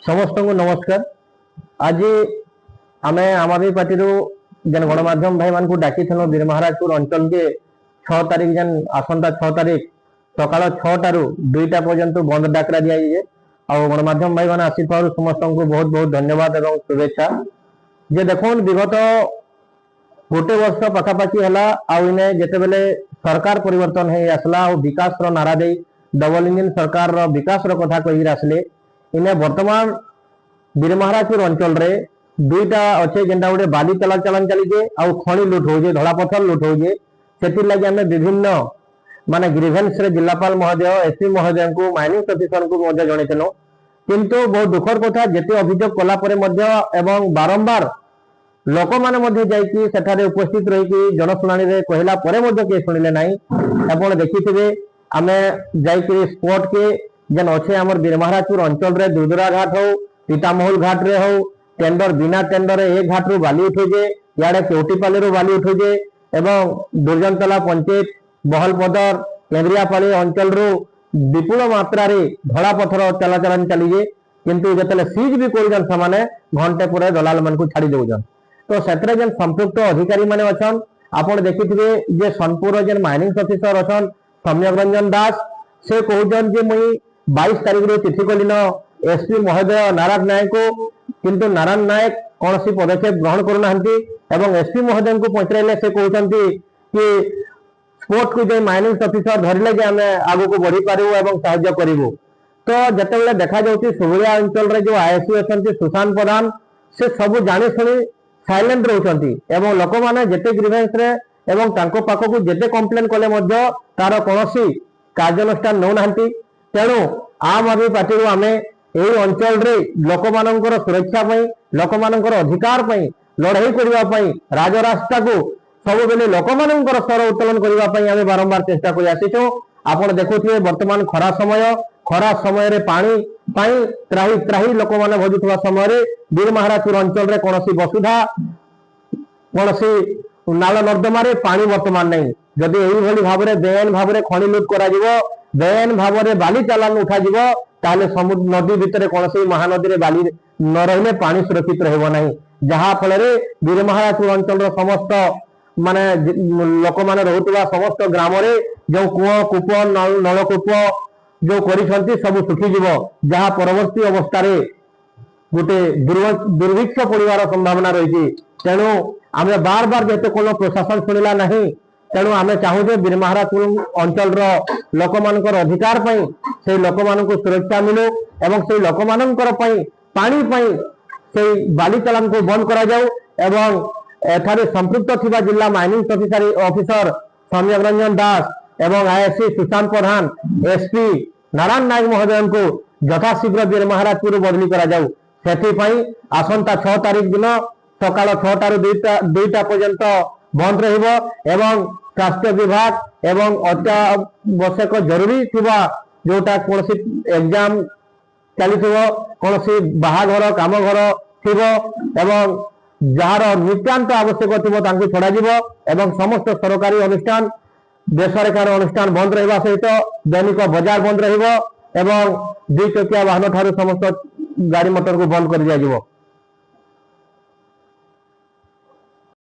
समस्त को नमस्कार। आज आम आम आदमी पार्टी जेन गणमाध्यम भाई मान को डाकी वीर महाराजपुर अंचल के 6 तारीख जेन आसंता 6 तारीख सकाल 6 टू 2टा पर्यंत बंद डाकरा दिए और गणमाध्यम भाई मैंने आसी समस्त को बहुत बहुत धन्यवाद और शुभेच्छा। जे देखो विगत गोटे वर्ष पखापाखि है जिते सरकार परिवर्तन हो आसला और विकास नारा दे डबल इंजिन सरकार विकास कथा कही आसले इने वर्तमान वीर महाराजपुर अंचल रे 2टा अच्छे जेनटा गोटे बाली चलान चलीजे आउ खणी लुट हो धड़ा पथर लुट हो लगे आम विभिन्न माने ग्रीवेन्स रे जिलापाल महोदय एसपी महोदय को माइनिंग ऑफिसर को जनइल किंतु बहुत दुखर कथा जेते अभियोग कला एवं बारंबार लोक मैंने जाकि उपस्थित रही जनशुणी कहला किए शुणिले ना आप देखिथे आम जाकि स्पॉट के जेन अच्छे आम वीर महाराजपुर अंचल रे दुर्दुरा घाट हो सीतामहल घाट रे हो टेंडर बिना टेंडर ए घाट रू बाली उठे इे केवटीपाली रू बाली उठे एवं दुर्जनतला पंचायत बहलपदर केन्द्रियापाली अंचल रू विपुल मात्रा धड़ा पथर चलाचलन चलीजे किंतु जिते सीज भी कर घंटे पर दलाल मान को छाड़ी दौन तो से जेन संपुक्त अधिकारी माने अछन आपण देखिथिबे जे सोनपुर जेन माइनिंग ऑफिसर अछन सम्यक रंजन दास से कहउजन जे मुई 22 तारिख रे चिठी कलिन एसपी महोदय नारायण नायक को किंतु नारायण नायक कौन सी पदक्षेप ग्रहण करूना एवं एसपी महोदय को पहुंचले से कहते कि स्पोर्ट को जो माइनिंग ऑफिसर धरले जे आम आग को बढ़ी पारू एवं साहाय्य करूँ तो जिते देखा जाऊँगी सुगुड़िया अंचल रे जो आईएससी अच्छा सुशांत प्रधान से सब जानी शुणी साइलेंट रोचंती एवं लोक माने जेते ग्रीवेंस रे एवं तांको पाखकु जेते कंप्लेन कले मध्य तार कोनोसी कार्यानुष्ठान नौ नाहंती तेणु आम आदमी पार्टी आमे एही अंचल रे लोक मानकर सुरक्षा पई लोक मानकर अधिकार पई लड़ाई करबा पई राजरास्ता को सब बेले लोक मानकर स्वर उत्तोलन करबा पई आमे बारंबार चेष्टा करि आसीछो। आपण देखुथिबे वर्तमान खरा समय रे पानी पाई त्राही त्राही लोक माने भजुथवा समय रे वीर महाराजपुर अंचल रे कोनोसी वसुधा कोनोसी नाल नर्दमा रे पानी वर्तमान नहीं जदि एही भली भाबरे बेआईन भाबरे खणी लुट करा जिवो बेआईन भाबरे बाली चालान उठा जिवो ताले समुद्र नदी भितरे कोनोसी महानदी रे बाली न रहिले पानी सुरक्षित रहबो नहीं जहा फल रे वीर महाराजपुर अंचल रो समस्त माने लोक माने रहउतवा समस्त ग्राम रे जो कुओ कूप नलकूप जो करिसंती सब सुखी जीव जहाँ परवर्ती अवस्था रे गोटे दुर्भिक्ष पड़िवार संभावना रही तेणु आम बार बार जेते कोनो प्रशासन शुणिला नहीं तेणु आम चाहूँ वीर महाराजपुर अंचल लोक मानकर अधिकार पई से लोक मानक सुरक्षा मिलू एवं से लोक मानकर पई पानी पई से बाली चालान को बंद करा जाऊ एवं एठारे संपृक्त थिबा जिला माइनिंग ऑफिसर सम्यक रंजन दास एवं आईएससी सुशांत प्रधान एसपी नारायण नायक महोदय को यथाशीघ्र वीर महाराजपुर बदली करा जाऊ सेथिपई आसंता 6 तारीख दिन सकाल 6 टू 2टा पर्यंत बंद रहिबो एवं स्वास्थ्य विभाग एवं अत्यावश्यक जरूरी थिबा जोटा कोनसी एग्जाम चलीथिबो कोनसी बाहाघर काम घर थिबो एवं जार नितांत आवश्यक थिबो तांको छड़ा जिवो एवं समस्त सरकारी अनुष्ठान बेसरकारी अनुष्ठान बंद रहा सहित दैनिक बजार बंद रहिबो एवं 2 चकिया वाहन ठारू समस्त गाड़ी मोटर को बंद कर दिया जिवो।